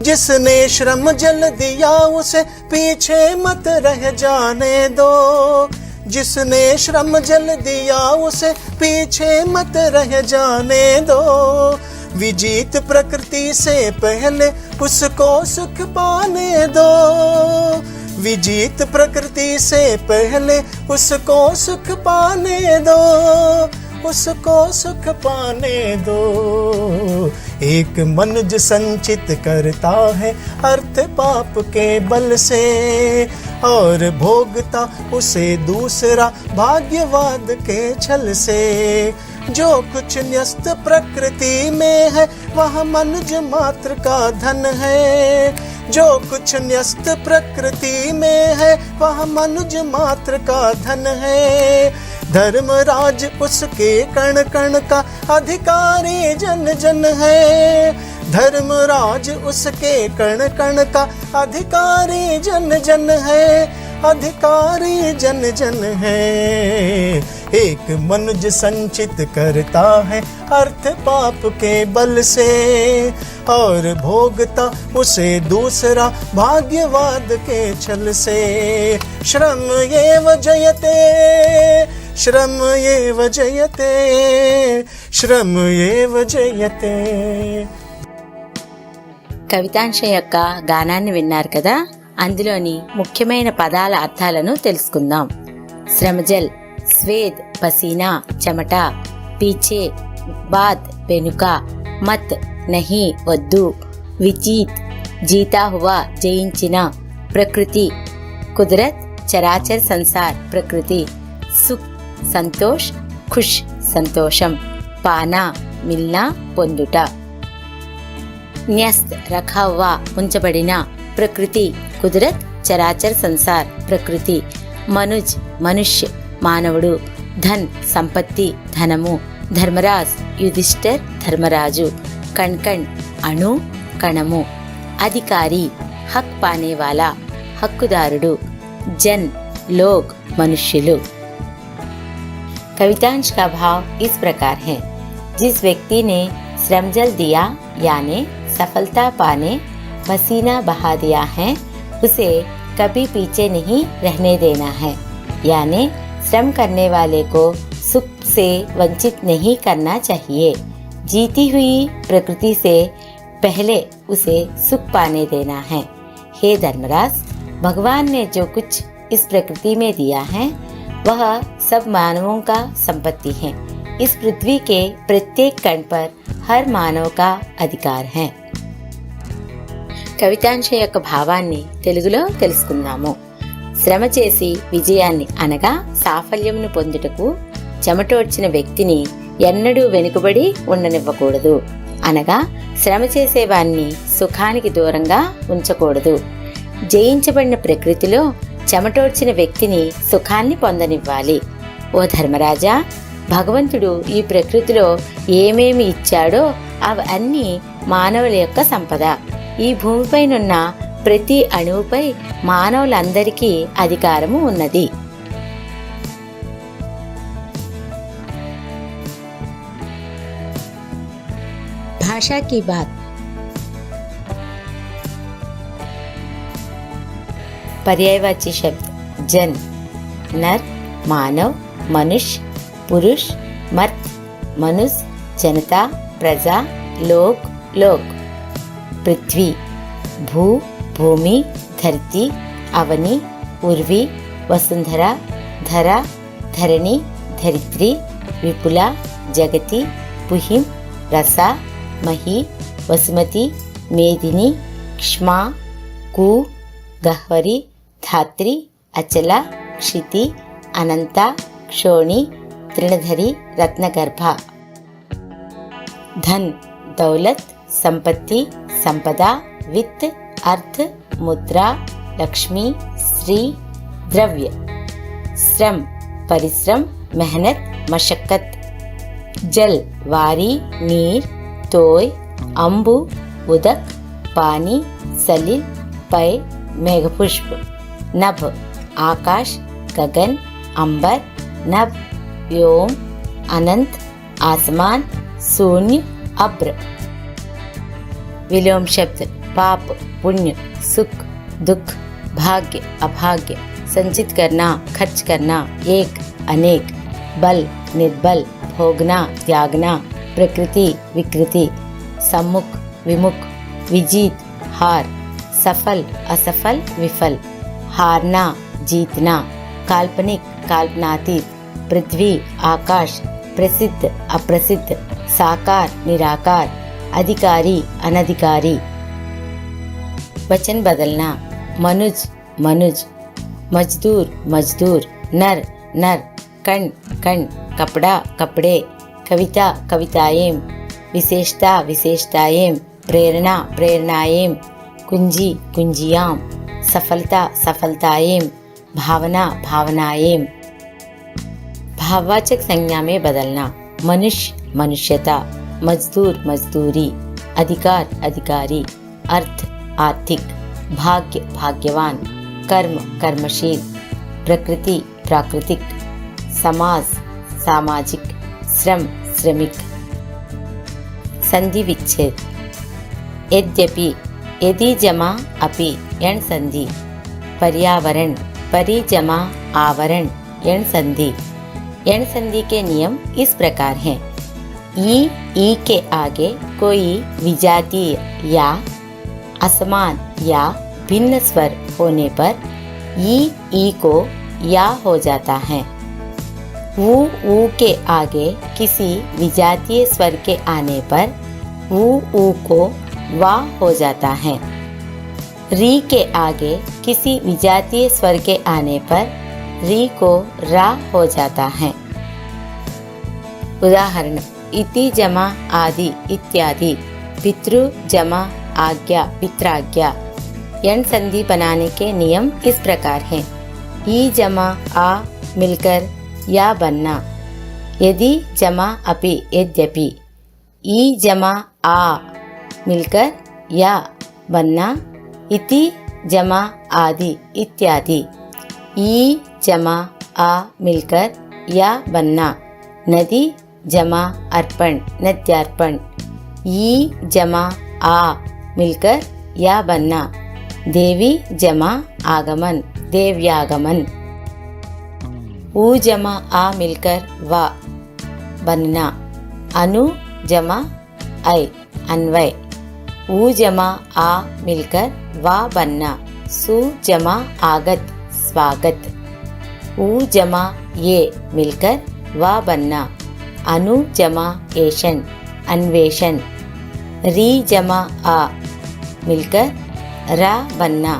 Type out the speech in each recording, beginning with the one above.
जिसने श्रम जल दिया उसे पीछे मत रह जाने दो, जिसने श्रम जल दिया उसे पीछे मत रह जाने दो। विजीत प्रकृति से पहले उसको सुख पाने दो, विजीत प्रकृति से पहले उसको सुख पाने दो, उसको सुख पाने दो। एक मनुज संचित करता है अर्थ पाप के बल से, और भोगता उसे दूसरा भाग्यवाद के छल से। जो कुछ न्यस्त प्रकृति में है वह मनुज मात्र का धन है, जो कुछ न्यस्त प्रकृति में है वह मनुज मात्र का धन है। धर्मराज उसके कण कण का अधिकारी जन जन है, धर्मराज उसके कण कण का अधिकारी जन जन है, अधिकारी जन जन है। एक मनुज संचित करता है अर्थ पाप के बल से, और भोगता उसे दूसरा भाग्यवाद के छल से। श्रम एव जयते, श्रम एव जयते, श्रम एव जयते। కవితాంశ యొక్క గానాన్ని విన్నారు కదా, అందులోని ముఖ్యమైన పదాల అర్థాలను తెలుసుకుందాం. శ్రమజల్, స్వేద్ పసీనా చెమట, పీచే బాద్ వెనుక, మత్ నహి వద్దు, విజీత్ జీతా హువా జయించిన, ప్రకృతి కుదరత్ చరాచర్ సంసార్ ప్రకృతి, సుఖ్ సంతోష్ ఖుష్ సంతోషం, పానా మిల్నా పొందుట. న్యస్త్ రఖా హువా ఉంచబడిన, ప్రకృతి కుదరత్ చరాచర్ సంసార్ ప్రకృతి, మనుజ్ మనుష్య మానవుడు, ధన్ సంపత్తి ధనము, ధర్మరాజ్ యుధిష్ఠర్ ధర్మరాజు, కణ్కణ్ అణు కణము, అధికారి హక్ పానేవాలా హక్కుదారుడు, జన్ లోగ్ మనుష్యులు. कवितांश का भाव इस प्रकार है. जिस व्यक्ति ने श्रम जल दिया यानी सफलता पाने पसीना बहा दिया है, उसे कभी पीछे नहीं रहने देना है, यानी श्रम करने वाले को सुख से वंचित नहीं करना चाहिए. जीती हुई प्रकृति से पहले उसे सुख पाने देना है. हे धर्मराज, भगवान ने जो कुछ इस प्रकृति में दिया है वह सब मानवों का संपत्ति है. इस पृथ्वी के प्रत्येक कण पर हर मानव का अधिकार है. కవితాంశ యొక్క భావాన్ని తెలుగులో తెలుసుకుందాము. శ్రమ చేసి విజయాన్ని అనగా సాఫల్యమును పొందుటకు చెమటోడ్చిన వ్యక్తిని ఎన్నడూ వెనుకబడి ఉండనివ్వకూడదు. అనగా శ్రమ చేసేవాన్ని సుఖానికి దూరంగా ఉంచకూడదు. జయించబడిన ప్రకృతిలో చెమటోడ్చిన వ్యక్తిని సుఖాన్ని పొందనివ్వాలి. ఓ ధర్మరాజా, భగవంతుడు ఈ ప్రకృతిలో ఏమేమి ఇచ్చాడో అవన్నీ మానవుల యొక్క సంపద. ఈ భూమిపైనున్న ప్రతి అణువుపై మానవులందరికీ అధికారము ఉన్నది. భాషా కీ బాత్. पर्यायवाची शब्द जन, नर, मानव, मनुष्य, पुरुष, मर्द, मनुष्य, जनता, प्रजा, लोक, लोक. पृथ्वी, भू, भूमि, धरती, अवनि, उर्वी, वसुंधरा, धरा, धरणी, धरित्री, विपुला, जगति, पुहिम, रसा, मही, वसुमती, मेदिनी, क्ष्मा, कू, गह्वरी, धात्री, अचला, क्षिति, अनंता, क्षोणी, तृणधरी, रत्नगर्भ. धन, दौलत, संपत्ति, संपदा, वित्त, अर्थ, मुद्रा, लक्ष्मी, श्री, द्रव्य. श्रम, परिश्रम, मेहनत, मशक्कत. जल, वारी, नीर, तोय, अंबु, उदक, पानी, सलिल, पय, मेघपुष्प. नभ, आकाश, गगन, अंबर, नभ, व्योम, अनंत, आसमान, शून्य, अब्र. विलोम शब्द पाप पुण्य, सुख दुख, भाग्य अभाग्य, संचित करना खर्च करना, एक अनेक, बल निर्बल, भोगना त्यागना, प्रकृति विकृति, सम्मुख विमुख, विजीत हार, सफल असफल विफल, हारना जीतना, काल्पनिक काल्पनातीत, पृथ्वी आकाश, प्रसिद्ध अप्रसिद्ध, साकार निराकार, अधिकारी अनधिकारी। वचन बदलना, मनुज मनुज, मजदूर मजदूर, नर नर, कण कण, कपड़ा कपड़े, कविता कविताएं, विशेषता विशेषताएं, प्रेरणा प्रेरणाएं, कुंजी कुंजियां, सफलता सफलताएं, भावना भावनाएं। भाववाचक संज्ञा में बदलना, मनुष्य मनुष्यता, मजदूर मजदूरी, अधिकार अधिकारी, अर्थ आर्थिक, भाग्य भाग्यवान, कर्म कर्मशील, प्रकृति प्राकृतिक, समाज सामाजिक, श्रम श्रमिक। संधि विच्छेद, यद्यपि यदि जमा अपि, यण संधि, पर्यावरण परि जमा आवरण, यण संधि। यण संधि के नियम इस प्रकार हैं। ई के आगे कोई विजातीय या असमान या भिन्न स्वर होने पर ई को या हो जाता है। ऊ के आगे किसी विजातीय स्वर के आने पर ऊ को वा हो जाता है। री के आगे किसी विजातीय स्वर के आने पर री को रा हो जाता है। उदाहरण, इति जमा आदि इत्यादि, पितृ जमा आज्ञा पित्राज्ञा। यण संधि बनाने के नियम इस प्रकार हैं। ई जमा आ मिलकर या बनना, यदि जमा अपि यद्यपि, ई जमा आ मिलकर या बनना, इति जमा आदि इत्यादि, ई जमा आ मिलकर या बनना, नदी जमा अर्पण नद्यार्पण, ई जमा आ मिलकर या बनना, देवी जमा आगमन देव्यागमन, ऊ जमा आ मिलकर वा बनना, अनु जमा ऐ अन्वय, ऊ जमा आ मिलकर वा बनना, सु जमा आगत स्वागत, ऊ जमा ये मिलकर वा बनना, अनु जमा एशन अन्वेषण, री जमा आ मिलकर रा बनना,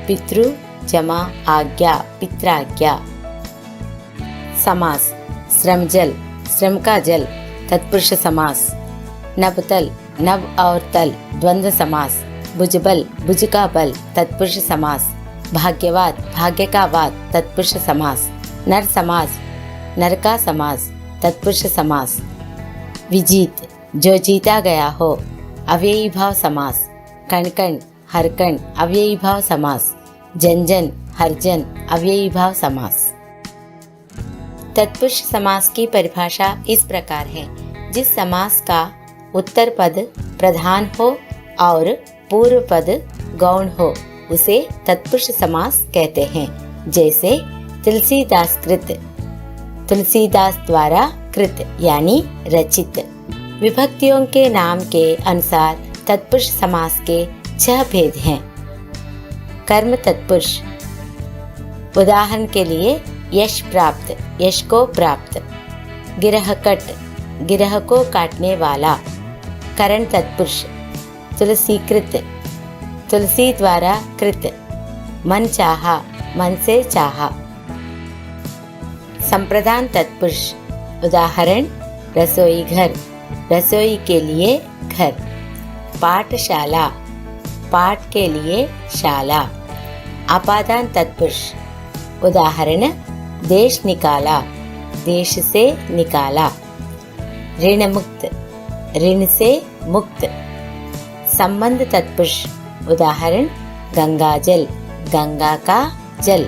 पितृ जमा आज्ञा पित्राज्ञा। समास, श्रमजल श्रम का जल तत्पुरुष समास, नबतल नब और तल द्वंद्व समास, भुजबल भुज का बल तत्पुरुष समास, भाग्यवाद भाग्य का वाद तत्पुरुष समास, नर समास नर का समास तत्पुरुष समास, विजीत जो जीता गया हो अव्ययी भाव समास, कण कण हर कण अव्ययी भाव समास, जन जन हर जन अव्ययी भाव समास। तत्पुरुष समास की परिभाषा इस प्रकार है। जिस समास का उत्तर पद प्रधान हो और पूर्व पद गौण हो उसे तत्पुरुष समास कहते हैं। जैसे तुलसीदास कृत, तुलसीदास द्वारा कृत यानी रचित। विभक्तियों के नाम के अनुसार तत्पुरुष समास के 6 भेद हैं। कर्म तत्पुरुष, उदाहरण के लिए यश प्राप्त, यश को प्राप्त। गिरह कट, गिरह को काटने वाला। करण तत्पुरुष, तुलसीकृत, तुलसी द्वारा कृत। मन चाहा, मन से चाहा। संप्रदान तत्पुरुष, उदाहरण रसोई घर, रसोई के लिए घर। पाठशाला, पाठ के लिए शाला। अपादान तत्पुरुष, उदाहरण देश निकाला, देश से निकाला। ऋण मुक्त, ऋण से मुक्त। संबंध तत्पुरुष, उदाहरण गंगा जल, गंगा का जल।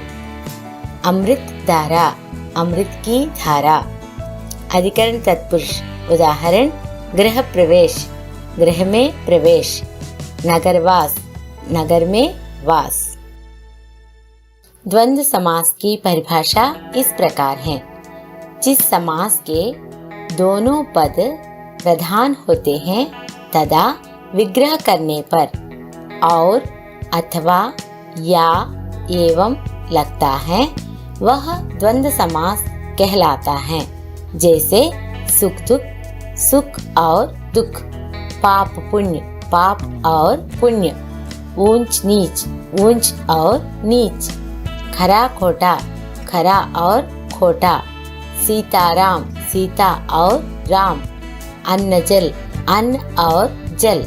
अमृत धारा, अमृत की धारा। अधिकरण तत्पुरुष, उदाहरण गृह प्रवेश, गृह में प्रवेश। नगरवास, नगर में वास। द्वंद्व समास की परिभाषा इस प्रकार है। जिस समास के दोनों पद प्रधान होते हैं तथा विग्रह करने पर और अथवा या एवं लगता है वह द्वंद्व समास कहलाता है। जैसे सुख दुख, सुख और दुख, पाप पुण्य, पाप और पुण्य, ऊंच नीच, ऊंच और नीच, खरा खोटा, खरा और खोटा, सीताराम, सीता और राम, अन्न जल, अन्न और जल।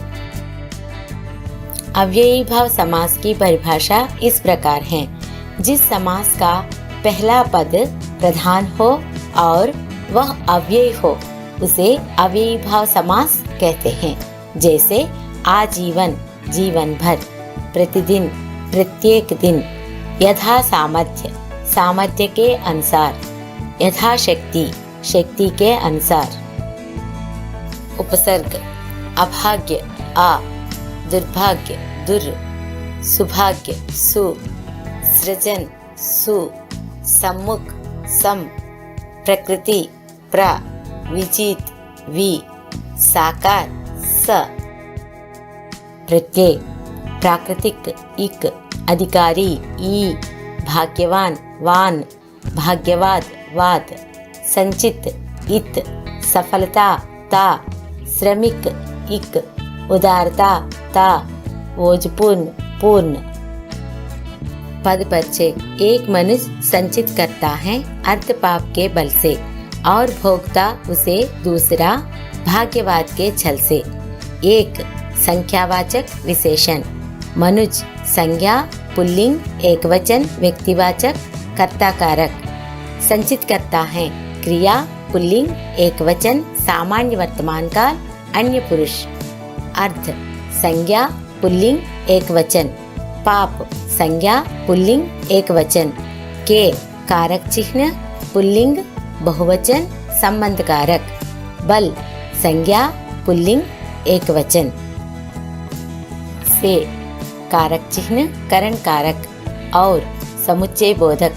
अव्ययी भाव समास की परिभाषा इस प्रकार है। जिस समास का पहला पद प्रधान हो और वह अव्ययी हो उसे अव्ययी भाव समास कहते हैं। जैसे आजीवन, जीवन भर, प्रतिदिन, प्रत्येक दिन, यथा सामर्थ्य, सामर्थ्य के अनुसार, यथाशक्ति, शक्ति के अनुसार। उपसर्ग अभाग्य आ, दुर्भाग्य दुर, सुभाग्य सु, सृजन सु, सम्मुख सम, प्रकृति प्र, विजित वि, साकार स। प्रत्यय प्राकृतिक इक, अधिकारी ई, भाग्यवान वान, भाग्यवाद वाद, संचित इत, सफलता ता, श्रमिक इक, उदारता ता, ओजपूर्ण पूर्ण। पद परिचय। एक मनुष्य संचित करता है अर्थ पाप के बल से और भोगता उसे दूसरा भाग्यवाद के छल से। एक संख्यावाचक विशेषण। मनुज संज्ञा पुल्लिंग एकवचन व्यक्तिवाचक कर्ता कारक। संचित करता है क्रिया पुल्लिंग एकवचन सामान्य वर्तमान काल अन्य पुरुष। अर्थ संज्ञा पुल्लिंग एकवचन, पाप संज्ञा पुल्लिंग एकवचन, के कारक चिह्न पुल्लिंग बहुवचन संबंध कारक, बल संज्ञा पुल्लिंग एकवचन, से कारक चिह्न करण कारक और समुच्चय बोधक,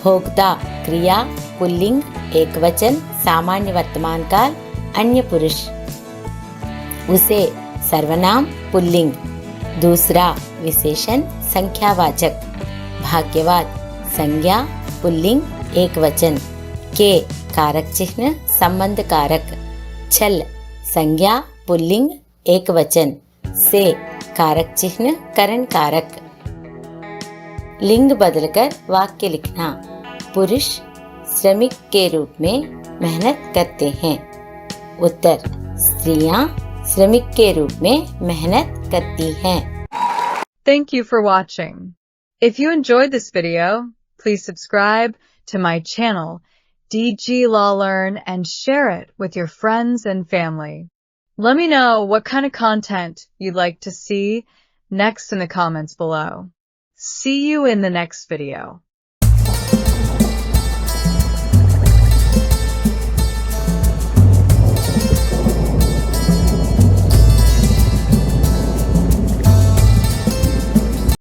भोक्ता क्रिया पुल्लिंग एकवचन सामान्य वर्तमान काल अन्य पुरुष। उसे सर्वनाम पुल्लिंग, दूसरा विशेषण संख्यावाचक, भाग्यवाद संज्ञा पुल्लिंग एकवचन, के कारक चिह्न संबंध कारक, छल संज्ञा पुल्लिंग एकवचन, से कारक चिह्न करण कारक। लिंग बदलकर वाक्य लिखना। पुरुष श्रमिक के रूप में मेहनत करते हैं। उत्तर स्त्रियां श्रमिक के रूप में मेहनत करती हैं। Thank you for watching. If you enjoyed this video, please subscribe to my channel DG Law Learn and share it with your friends and family. Let me know what kind of content you'd like to see next in the comments below. See you in the next video.